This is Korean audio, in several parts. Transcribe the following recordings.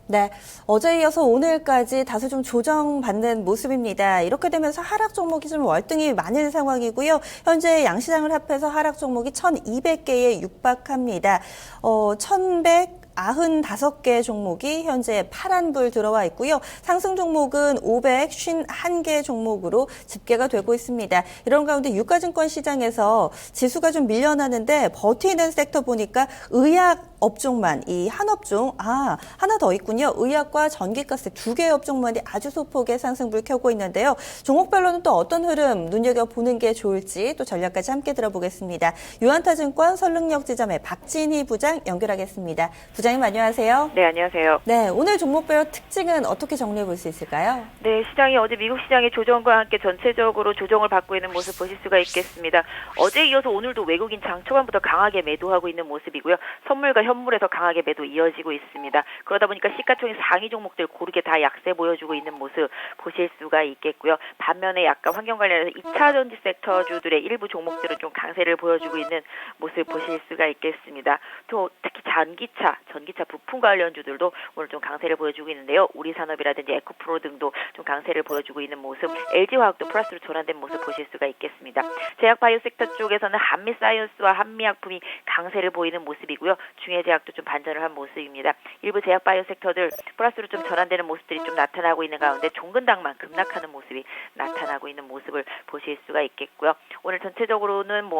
네, 어제 이어서 오늘까지 다소 좀 조정받는 모습입니다. 이렇게 되면서 하락 종목이 좀 월등히 많은 상황이고요. 현재 양시장을 합해서 하락 종목이 1,200개에 육박합니다. 1,195개 종목이 현재 파란불 들어와 있고요. 상승 종목은 551개 종목으로 집계가 되고 있습니다. 이런 가운데 유가증권 시장에서 지수가 좀 밀려나는데 버티는 섹터 보니까 의약 업종만, 이 한 업종, 하나 더 있군요. 의약과 전기가스 두 개의 업종만이 아주 소폭의 상승불 켜고 있는데요. 종목별로는 또 어떤 흐름 눈여겨보는 게 좋을지 또 전략까지 함께 들어보겠습니다. 유한타증권 설릉역 지점의 박진희 부장 연결하겠습니다. 부장님 안녕하세요. 네, 안녕하세요. 네, 오늘 종목별 특징은 어떻게 정리해 볼 수 있을까요? 네, 시장이 어제 미국 시장의 조정과 함께 전체적으로 조정을 받고 있는 모습 보실 수가 있겠습니다. 어제 이어서 오늘도 외국인 장 초반부터 강하게 매도하고 있는 모습이고요. 선물과 현물에서 강하게 매도 이어지고 있습니다. 그러다 보니까 시가총액 상위 종목들 고르게 다 약세 보여주고 있는 모습 보실 수가 있겠고요. 반면에 약간 환경 관련해서 2차 전지 섹터주들의 일부 종목들은 좀 강세를 보여주고 있는 모습 보실 수가 있겠습니다. 또 특히 전기차 부품 관련주들도 오늘 좀 강세를 보여주고 있는데요. 우리산업이라든지 에코프로 등도 좀 강세를 보여주고 있는 모습, LG화학도 플러스로 전환된 모습 보실 수가 있겠습니다. 제약바이오 섹터 쪽에서는 한미사이언스와 한미약품이 강세를 보이는 모습이고요. 중해제약도 좀 반전을 한 모습입니다. 일부 제약바이오 섹터들 플러스로 좀 전환되는 모습들이 좀 나타나고 있는 가운데 종근당만 급락하는 모습이 나타나고 있는 모습을 보실 수가 있겠고요. 오늘 전체적으로는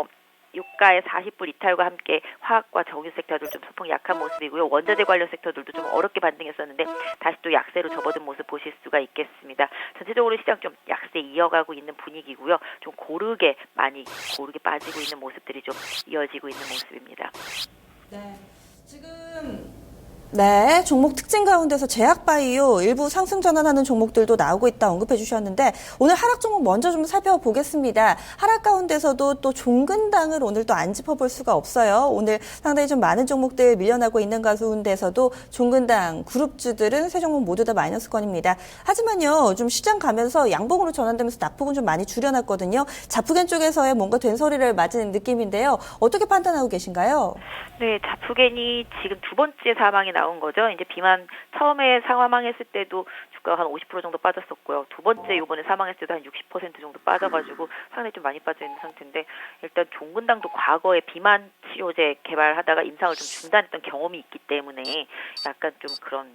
유가의 40불 이탈과 함께 화학과 정유 섹터들 좀 소폭 약한 모습이고요. 원자재 관련 섹터들도 좀 어렵게 반등했었는데 다시 또 약세로 접어든 모습 보실 수가 있겠습니다. 전체적으로 시장 좀 약세 이어가고 있는 분위기고요. 좀 고르게 빠지고 있는 모습들이 좀 이어지고 있는 모습입니다. 네, 종목 특징 가운데서 제약바이오 일부 상승 전환하는 종목들도 나오고 있다 언급해 주셨는데 오늘 하락 종목 먼저 좀 살펴보겠습니다. 하락 가운데서도 또 종근당을 오늘 또 안 짚어볼 수가 없어요. 오늘 상당히 좀 많은 종목들 밀려나고 있는 가운데서도 종근당 그룹주들은 세 종목 모두 다 마이너스권입니다. 하지만요, 좀 시장 가면서 양봉으로 전환되면서 낙폭은 좀 많이 줄여놨거든요. 자프겐 쪽에서의 뭔가 된소리를 맞은 느낌인데요. 어떻게 판단하고 계신가요? 네, 자프겐이 지금 두 번째 사망이 나온 거죠. 이제 비만 처음에 사망했을 때도 주가가 한 50% 정도 빠졌었고요. 두 번째 이번에 사망했을 때도 한 60% 정도 빠져가지고 상당히 좀 많이 빠져 있는 상태인데 일단 종근당도 과거에 비만 치료제 개발하다가 임상을 좀 중단했던 경험이 있기 때문에 약간 좀 그런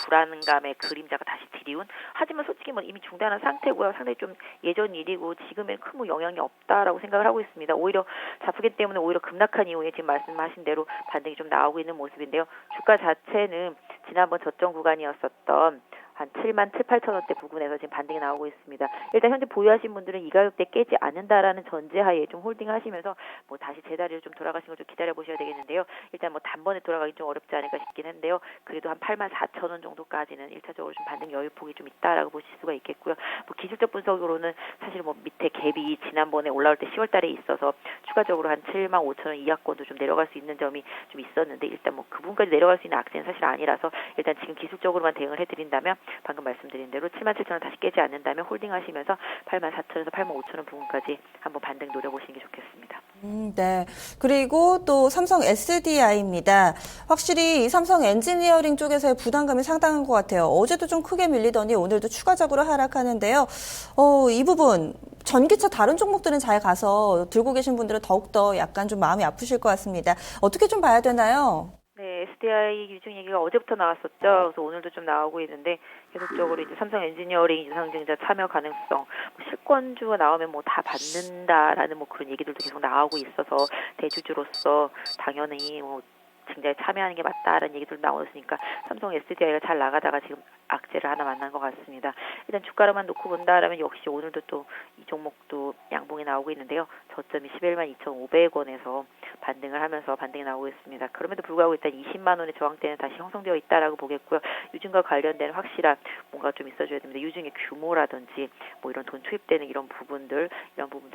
불안감의 그림자가 다시 드리운. 하지만 솔직히 이미 중단한 상태고요. 상당히 좀 예전 일이고 지금엔 큰 영향이 없다라고 생각을 하고 있습니다. 오히려 자프겐 때문에 오히려 급락한 이후에 지금 말씀하신 대로 반등이 좀 나오고 있는 모습인데요. 주가 자체는 지난번 저점 구간이었었던 한 7만 7, 8천 원대 부근에서 지금 반등이 나오고 있습니다. 일단 현재 보유하신 분들은 이 가격대 깨지 않는다라는 전제하에 좀 홀딩하시면서 다시 제자리로 좀 돌아가시는 걸 좀 기다려 보셔야 되겠는데요. 일단 단번에 돌아가기 좀 어렵지 않을까 싶긴 한데요. 그래도 한 8만 4천 원 정도까지는 1차적으로 좀 반등 여유폭이 좀 있다라고 보실 수가 있겠고요. 기술적 분석으로는 사실 밑에 갭이 지난번에 올라올 때 10월 달에 있어서 추가적으로 한 7만 5천 원 이하권도 좀 내려갈 수 있는 점이 좀 있었는데 일단 그분까지 내려갈 수 있는 악재는 사실 아니라서 일단 지금 기술적으로만 대응을 해드린다면 방금 말씀드린 대로 7만 7천 원 다시 깨지 않는다면 홀딩하시면서 8만 4천 원에서 8만 5천 원 부분까지 한번 반등 노려보시는 게 좋겠습니다. 네. 그리고 또 삼성 SDI입니다. 확실히 이 삼성 엔지니어링 쪽에서의 부담감이 상당한 것 같아요. 어제도 좀 크게 밀리더니 오늘도 추가적으로 하락하는데요. 이 부분 전기차 다른 종목들은 잘 가서 들고 계신 분들은 더욱더 약간 좀 마음이 아프실 것 같습니다. 어떻게 좀 봐야 되나요? 네, SDI 유증 얘기가 어제부터 나왔었죠. 그래서 오늘도 좀 나오고 있는데 계속적으로 이제 삼성 엔지니어링 유상증자 참여 가능성, 실권주가 나오면 다 받는다라는 그런 얘기들도 계속 나오고 있어서 대주주로서 당연히 증자에 참여하는 게 맞다라는 얘기들도 나오니까 삼성 SDI가 잘 나가다가 지금 악재를 하나 만난 것 같습니다. 일단 주가로만 놓고 본다라면 역시 오늘도 또 이 종목도 양봉이 나오고 있는데요. 저점이 11만 2,500원에서 반등을 하면서 반등이 나오고 있습니다. 그럼에도 불구하고 일단 20만 원의 저항대는 다시 형성되어 있다라고 보겠고요. 유증과 관련된 확실한 뭔가 좀 있어줘야 됩니다. 유증의 규모라든지 이런 돈 투입되는 이런 부분들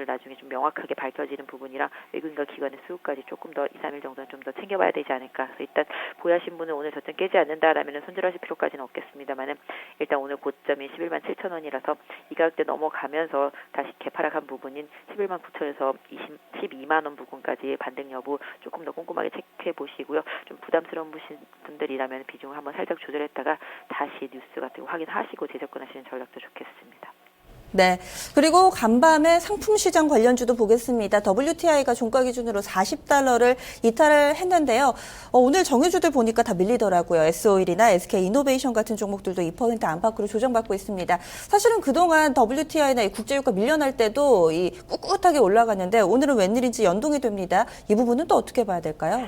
나중에 좀 명확하게 밝혀지는 부분이랑 외국인과 기관의 수요까지 조금 더 2, 3일 정도는 좀 더 챙겨봐야 되지 않을까. 그래서 일단 보유하신 분은 오늘 저점 깨지 않는다라면 손절하실 필요까지는 없겠습니다만은 일단 오늘 고점이 11만 7천 원이라서 이 가격대 넘어가면서 다시 개파락한 부분인 11만 9천에서 12만 원 부분까지 반등 여부 여부 조금 더 꼼꼼하게 체크해 보시고요. 좀 부담스러운 분들이라면 비중을 한번 살짝 조절했다가 다시 뉴스 같은 거 확인하시고 재접근하시는 전략도 좋겠습니다. 네. 그리고 간밤에 상품 시장 관련주도 보겠습니다. WTI가 종가 기준으로 $40를 이탈을 했는데요. 오늘 정유주들 보니까 다 밀리더라고요. S-오일이나 SK이노베이션 같은 종목들도 2% 안팎으로 조정받고 있습니다. 사실은 그동안 WTI나 이 국제유가 밀려날 때도 이 꿋꿋하게 올라갔는데 오늘은 웬일인지 연동이 됩니다. 이 부분은 또 어떻게 봐야 될까요?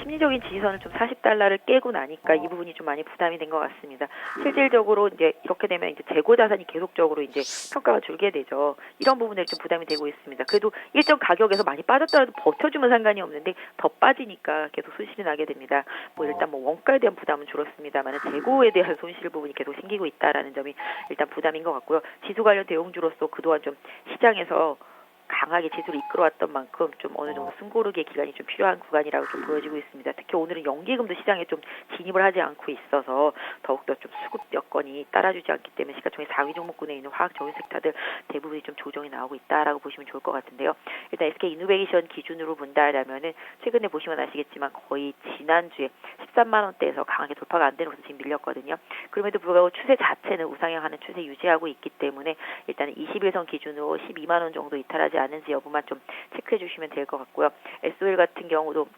심리적인 지지선을 좀 $40를 깨고 나니까 이 부분이 좀 많이 부담이 된 것 같습니다. 실질적으로 이제 이렇게 되면 이제 재고 자산이 계속적으로 이제 평가가 줄게 되죠. 이런 부분들이 좀 부담이 되고 있습니다. 그래도 일정 가격에서 많이 빠졌더라도 버텨주면 상관이 없는데 더 빠지니까 계속 손실이 나게 됩니다. 일단 원가에 대한 부담은 줄었습니다만 재고에 대한 손실 부분이 계속 생기고 있다라는 점이 일단 부담인 것 같고요. 지수 관련 대형주로서 그동안 좀 시장에서 강하게 지수를 이끌어왔던 만큼 좀 어느 정도 숨고르기의 기간이 좀 필요한 구간이라고 좀 보여지고 있습니다. 특히 오늘은 연기금도 시장에 좀 진입을 하지 않고 있어서 더욱더 좀 수급 여건이 따라주지 않기 때문에 시가총액 4위 종목군에 있는 화학 정유 섹터들 대부분이 좀 조정이 나오고 있다라고 보시면 좋을 것 같은데요. 일단 SK이노베이션 기준으로 본다라면은 최근에 보시면 아시겠지만 거의 지난주에 13만 원대에서 강하게 돌파가 안 되는 곳에서 지금 밀렸거든요. 그럼에도 불구하고 추세 자체는 우상향하는 추세 유지하고 있기 때문에 일단은 21선 기준으로 12만 원 정도 이탈하지 않은지 여부만 좀 체크해 주시면 될 것 같고요. S-오일 같은 경우도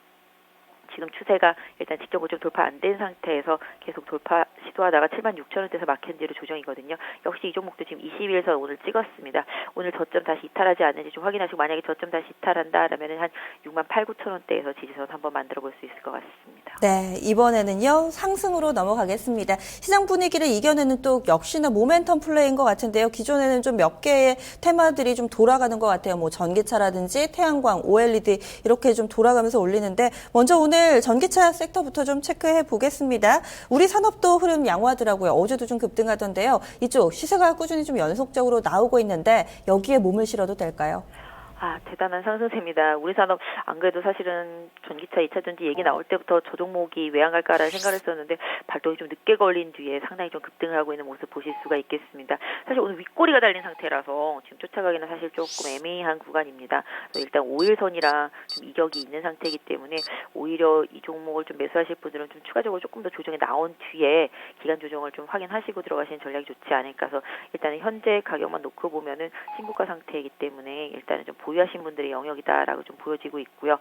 지금 추세가 일단 직전 고점 돌파 안 된 상태에서 계속 돌파 시도하다가 76,000원대에서 막힌지로 조정이거든요. 역시 이 종목도 지금 21선 오늘 찍었습니다. 오늘 저점 다시 이탈하지 않는지 좀 확인하시고 만약에 저점 다시 이탈한다라면 한 68,000~9,000원대에서 지지선 한번 만들어 볼 수 있을 것 같습니다. 네, 이번에는요 상승으로 넘어가겠습니다. 시장 분위기를 이겨내는 또 역시나 모멘텀 플레이인 것 같은데요. 기존에는 좀 몇 개의 테마들이 좀 돌아가는 것 같아요. 전기차라든지 태양광, OLED 이렇게 좀 돌아가면서 올리는데 먼저 오늘 전기차 섹터부터 좀 체크해 보겠습니다. 우리 산업도 흐름 양호하더라고요. 어제도 좀 급등하던데요. 이쪽 시세가 꾸준히 좀 연속적으로 나오고 있는데 여기에 몸을 실어도 될까요? 대단한 상승세입니다. 우리 산업 안 그래도 사실은 전기차 2차전지 얘기 나올 때부터 저 종목이 왜 안 갈까라는 생각을 했었는데 발동이 좀 늦게 걸린 뒤에 상당히 좀 급등을 하고 있는 모습 보실 수가 있겠습니다. 사실 오늘 윗꼬리가 달린 상태라서 지금 쫓아가기는 사실 조금 애매한 구간입니다. 일단 5일선이랑 좀 이격이 있는 상태이기 때문에 오히려 이 종목을 좀 매수하실 분들은 좀 추가적으로 조금 더 조정이 나온 뒤에 기간 조정을 좀 확인하시고 들어가시는 전략이 좋지 않을까 해서 일단은 현재 가격만 놓고 보면은 신고가 상태이기 때문에 일단은 좀 보유하신 분들의 영역이다라고 좀 보여지고 있고요.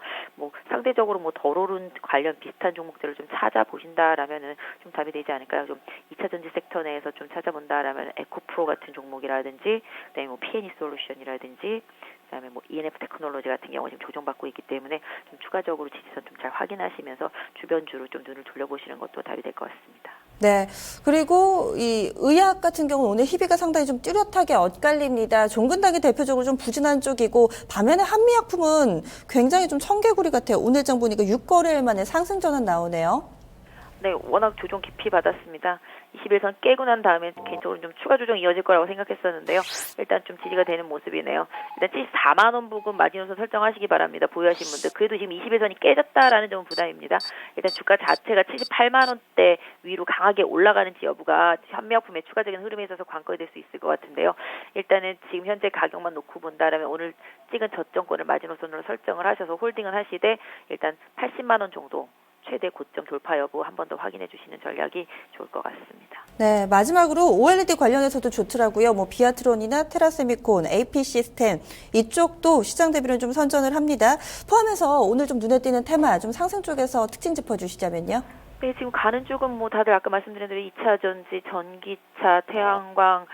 상대적으로 덜 오른 관련 비슷한 종목들을 좀 찾아보신다라면은 좀 답이 되지 않을까요? 좀 2차전지 섹터 내에서 좀 찾아본다라면 에코프로 같은 종목이라든지, 그다음에 P&E 솔루션이라든지, 그다음에 ENF 테크놀로지 같은 경우 지금 조정받고 있기 때문에 좀 추가적으로 지지선 좀 잘 확인하시면서 주변주로 좀 눈을 돌려보시는 것도 답이 될 것 같습니다. 네. 그리고 이 의약 같은 경우는 오늘 희비가 상당히 좀 뚜렷하게 엇갈립니다. 종근당이 대표적으로 좀 부진한 쪽이고 반면에 한미약품은 굉장히 좀 청개구리 같아요. 오늘 장 보니까 6거래일 만에 상승 전환 나오네요. 네, 워낙 조정 깊이 받았습니다. 21선 깨고 난 다음에 개인적으로 좀 추가 조정 이어질 거라고 생각했었는데요. 일단 좀 지지가 되는 모습이네요. 일단 74만 원 부근 마지노선 설정하시기 바랍니다. 보유하신 분들. 그래도 지금 21선이 깨졌다라는 점은 부담입니다. 일단 주가 자체가 78만 원대 위로 강하게 올라가는지 여부가 한미약품의 추가적인 흐름에 있어서 관건이 될 수 있을 것 같은데요. 일단은 지금 현재 가격만 놓고 본다라면 오늘 찍은 저점권을 마지노선으로 설정을 하셔서 홀딩을 하시되 일단 80만 원 정도 최대 고점 돌파 여부 한 번 더 확인해 주시는 전략이 좋을 것 같습니다. 네, 마지막으로 OLED 관련해서도 좋더라고요. 비아트론이나 테라세미콘, AP 시스템 이쪽도 시장 대비는 좀 선전을 합니다. 포함해서 오늘 좀 눈에 띄는 테마, 좀 상승 쪽에서 특징 짚어주시자면요. 네, 지금 가는 쪽은 다들 아까 말씀드린 대로 2차 전지, 전기차, 태양광,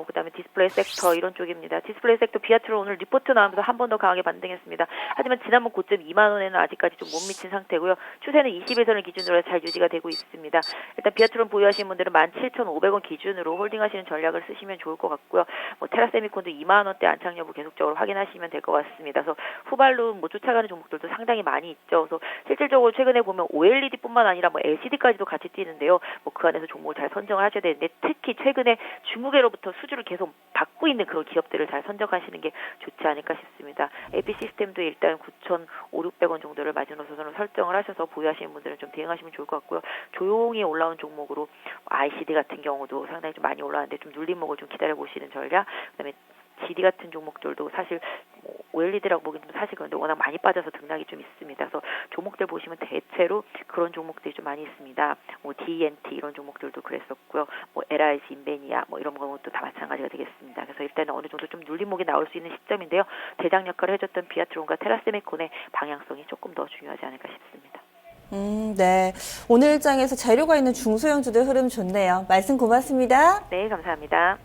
그다음에 디스플레이 섹터 이런 쪽입니다. 디스플레이 섹터 비아트론 오늘 리포트 나오면서 한 번 더 강하게 반등했습니다. 하지만 지난번 고점 2만 원에는 아직까지 좀 못 미친 상태고요. 추세는 21선을 기준으로 잘 유지가 되고 있습니다. 일단 비아트론 보유하시는 분들은 17,500원 기준으로 홀딩하시는 전략을 쓰시면 좋을 것 같고요. 테라세미콘도 2만 원대 안착 여부 계속적으로 확인하시면 될 것 같습니다. 그래서 후발로 쫓아가는 종목들도 상당히 많이 있죠. 그래서 실질적으로 최근에 보면 OLED뿐만 아니라 LCD까지도 같이 뛰는데요. 그 안에서 종목을 잘 선정을 하셔야 되는데 특히 최근에 중국에로부터 수주를 계속 받고 있는 그런 기업들을 잘 선정하시는 게 좋지 않을까 싶습니다. AP 시스템도 일단 9,500~600원 정도를 마지노선으로 설정을 하셔서 보유하시는 분들은 좀 대응하시면 좋을 것 같고요. 조용히 올라온 종목으로 ICD 같은 경우도 상당히 좀 많이 올라왔는데 좀 눌림목을 좀 기다려 보시는 전략. 그다음에 GD 같은 종목들도 사실 오일리드라고 보기는 좀 사실 그런데 워낙 많이 빠져서 등락이 좀 있습니다. 그래서 종목들 보시면 대체로 그런 종목들이 좀 많이 있습니다. 뭐 D&T 이런 종목들도 그랬었고요. 뭐 LIG, 인베니아 뭐 이런 것도 다 마찬가지가 되겠습니다. 그래서 일단은 어느 정도 좀 눌림목이 나올 수 있는 시점인데요. 대장 역할을 해줬던 비아트론과 테라세미콘의 방향성이 조금 더 중요하지 않을까 싶습니다. 네. 오늘 장에서 재료가 있는 중소형주들 흐름 좋네요. 말씀 고맙습니다. 네, 감사합니다.